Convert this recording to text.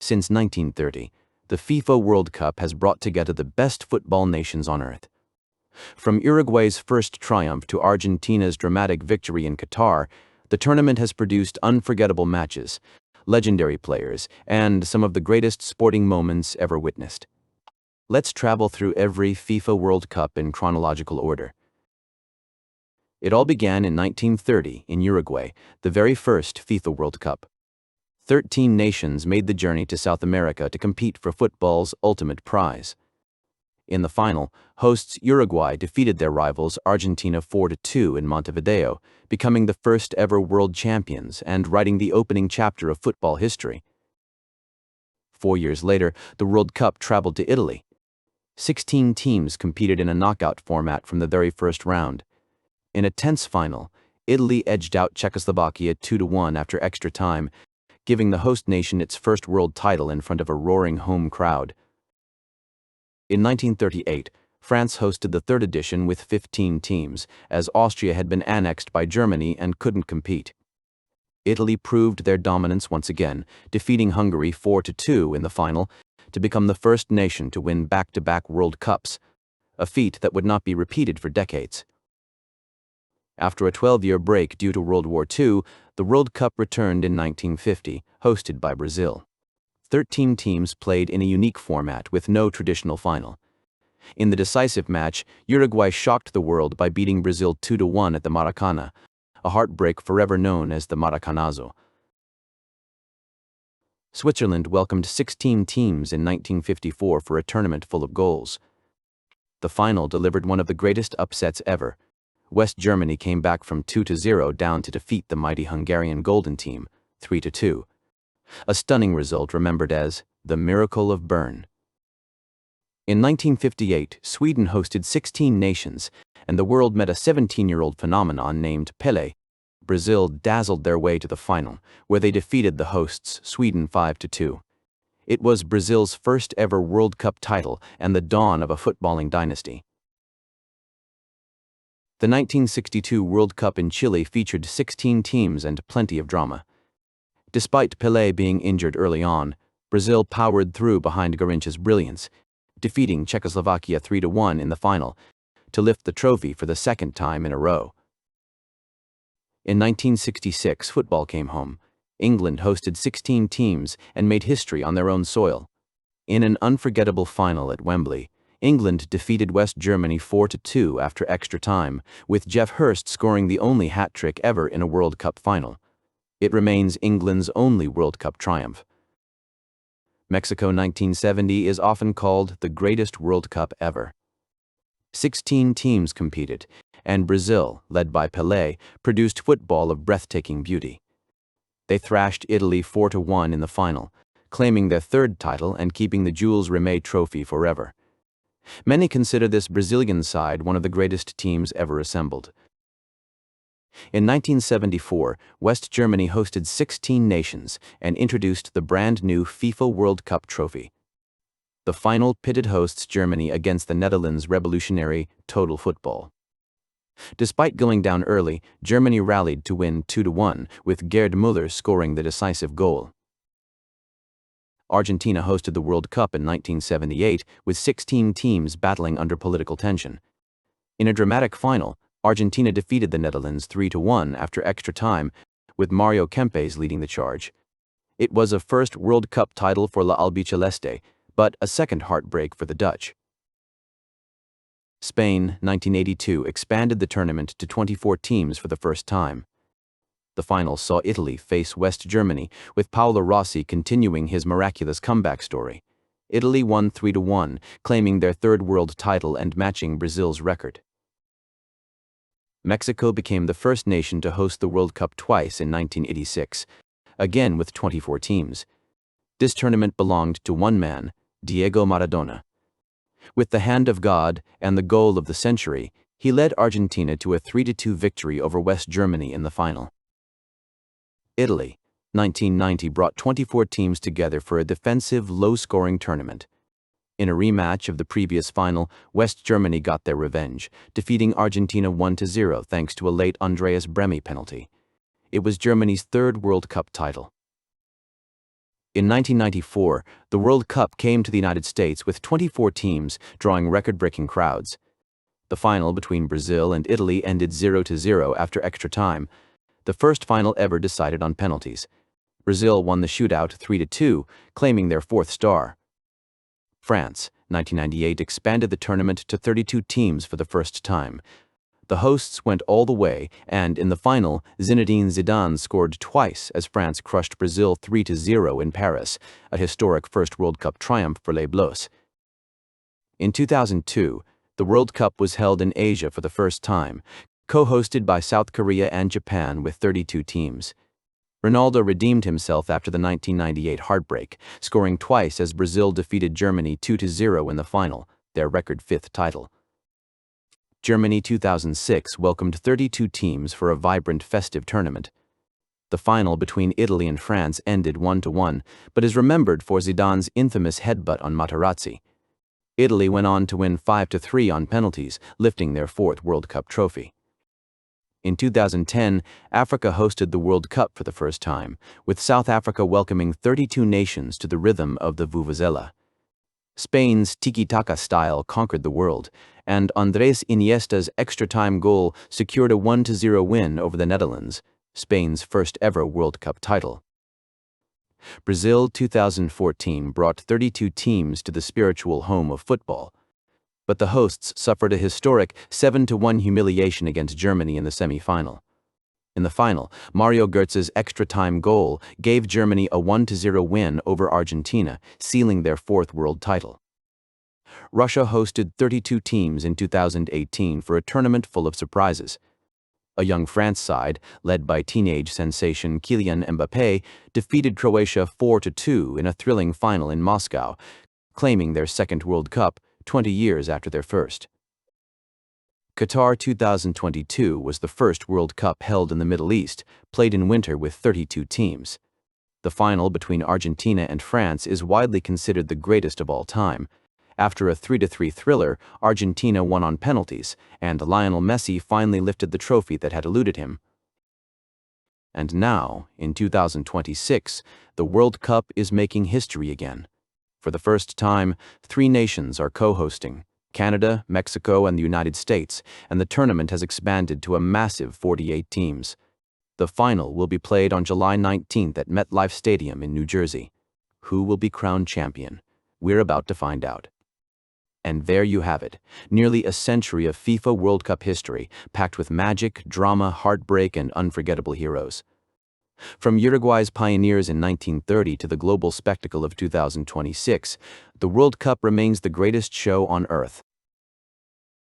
Since 1930, the FIFA World Cup has brought together the best football nations on earth. From Uruguay's first triumph to Argentina's dramatic victory in Qatar, the tournament has produced unforgettable matches, legendary players, and some of the greatest sporting moments ever witnessed. Let's travel through every FIFA World Cup in chronological order. It all began in 1930 in Uruguay, the very first FIFA World Cup. 13 nations made the journey to South America to compete for football's ultimate prize. In the final, hosts Uruguay defeated their rivals Argentina 4-2 in Montevideo, becoming the first ever world champions and writing the opening chapter of football history. 4 years later, the World Cup traveled to Italy. 16 teams competed in a knockout format from the very first round. In a tense final, Italy edged out Czechoslovakia 2-1 after extra time, giving the host nation its first world title in front of a roaring home crowd. In 1938, France hosted the third edition with 15 teams, as Austria had been annexed by Germany and couldn't compete. Italy proved their dominance once again, defeating Hungary 4-2 in the final to become the first nation to win back-to-back World Cups, a feat that would not be repeated for decades. After a 12-year break due to World War II, the World Cup returned in 1950, hosted by Brazil. 13 teams played in a unique format with no traditional final. In the decisive match, Uruguay shocked the world by beating Brazil 2-1 at the Maracanã, a heartbreak forever known as the Maracanazo. Switzerland welcomed 16 teams in 1954 for a tournament full of goals. The final delivered one of the greatest upsets ever. West Germany came back from 2-0 down to defeat the mighty Hungarian Golden Team, 3-2. A stunning result remembered as the Miracle of Bern. In 1958, Sweden hosted 16 nations, and the world met a 17-year-old phenomenon named Pelé. Brazil dazzled their way to the final, where they defeated the hosts, Sweden 5-2. It was Brazil's first ever World Cup title and the dawn of a footballing dynasty. The 1962 World Cup in Chile featured 16 teams and plenty of drama. Despite Pelé being injured early on, Brazil powered through behind Garrincha's brilliance, defeating Czechoslovakia 3-1 in the final, to lift the trophy for the second time in a row. In 1966, football came home. England hosted 16 teams and made history on their own soil. In an unforgettable final at Wembley, England defeated West Germany 4-2 after extra time, with Geoff Hurst scoring the only hat-trick ever in a World Cup final. It remains England's only World Cup triumph. Mexico 1970 is often called the greatest World Cup ever. 16 teams competed, and Brazil, led by Pelé, produced football of breathtaking beauty. They thrashed Italy 4-1 in the final, claiming their third title and keeping the Jules Rimet trophy forever. Many consider this Brazilian side one of the greatest teams ever assembled. In 1974, West Germany hosted 16 nations and introduced the brand new FIFA World Cup trophy. The final pitted hosts Germany against the Netherlands' revolutionary total football. Despite going down early, Germany rallied to win 2-1, with Gerd Müller scoring the decisive goal. Argentina hosted the World Cup in 1978 with 16 teams battling under political tension. In a dramatic final, Argentina defeated the Netherlands 3-1 after extra time, with Mario Kempes leading the charge. It was a first World Cup title for La Albiceleste, but a second heartbreak for the Dutch. Spain, 1982, expanded the tournament to 24 teams for the first time. The final saw Italy face West Germany, with Paolo Rossi continuing his miraculous comeback story. Italy won 3-1, claiming their third world title and matching Brazil's record. Mexico became the first nation to host the World Cup twice in 1986, again with 24 teams. This tournament belonged to one man, Diego Maradona. With the hand of God and the goal of the century, he led Argentina to a 3-2 victory over West Germany in the final. Italy, 1990, brought 24 teams together for a defensive, low-scoring tournament. In a rematch of the previous final, West Germany got their revenge, defeating Argentina 1-0 thanks to a late Andreas Brehme penalty. It was Germany's third World Cup title. In 1994, the World Cup came to the United States with 24 teams, drawing record-breaking crowds. The final between Brazil and Italy ended 0-0 after extra time, the first final ever decided on penalties. Brazil won the shootout 3-2, claiming their fourth star. France, 1998, expanded the tournament to 32 teams for the first time. The hosts went all the way, and in the final, Zinedine Zidane scored twice as France crushed Brazil 3-0 in Paris, a historic first World Cup triumph for Les Bleus. In 2002, the World Cup was held in Asia for the first time, co-hosted by South Korea and Japan with 32 teams. Ronaldo redeemed himself after the 1998 heartbreak, scoring twice as Brazil defeated Germany 2-0 in the final, their record fifth title. Germany 2006 welcomed 32 teams for a vibrant festive tournament. The final between Italy and France ended 1-1, but is remembered for Zidane's infamous headbutt on Materazzi. Italy went on to win 5-3 on penalties, lifting their fourth World Cup trophy. In 2010, Africa hosted the World Cup for the first time, with South Africa welcoming 32 nations to the rhythm of the vuvuzela. Spain's tiki-taka style conquered the world, and Andrés Iniesta's extra-time goal secured a 1-0 win over the Netherlands, Spain's first-ever World Cup title. Brazil 2014 brought 32 teams to the spiritual home of football, but the hosts suffered a historic 7-1 humiliation against Germany in the semi-final. In the final, Mario Götze's extra-time goal gave Germany a 1-0 win over Argentina, sealing their fourth world title. Russia hosted 32 teams in 2018 for a tournament full of surprises. A young France side, led by teenage sensation Kylian Mbappé, defeated Croatia 4-2 in a thrilling final in Moscow, claiming their second World Cup 20 years after their first. Qatar 2022 was the first World Cup held in the Middle East, played in winter with 32 teams. The final between Argentina and France is widely considered the greatest of all time. After a 3-3 thriller, Argentina won on penalties, and Lionel Messi finally lifted the trophy that had eluded him. And now, in 2026, the World Cup is making history again. For the first time, 3 nations are co-hosting: Canada, Mexico, and the United States, and the tournament has expanded to a massive 48 teams. The final will be played on July 19th at MetLife Stadium in New Jersey. Who will be crowned champion? We're about to find out. And there you have it, nearly a century of FIFA World Cup history, packed with magic, drama, heartbreak, and unforgettable heroes. From Uruguay's pioneers in 1930 to the global spectacle of 2026, the World Cup remains the greatest show on earth.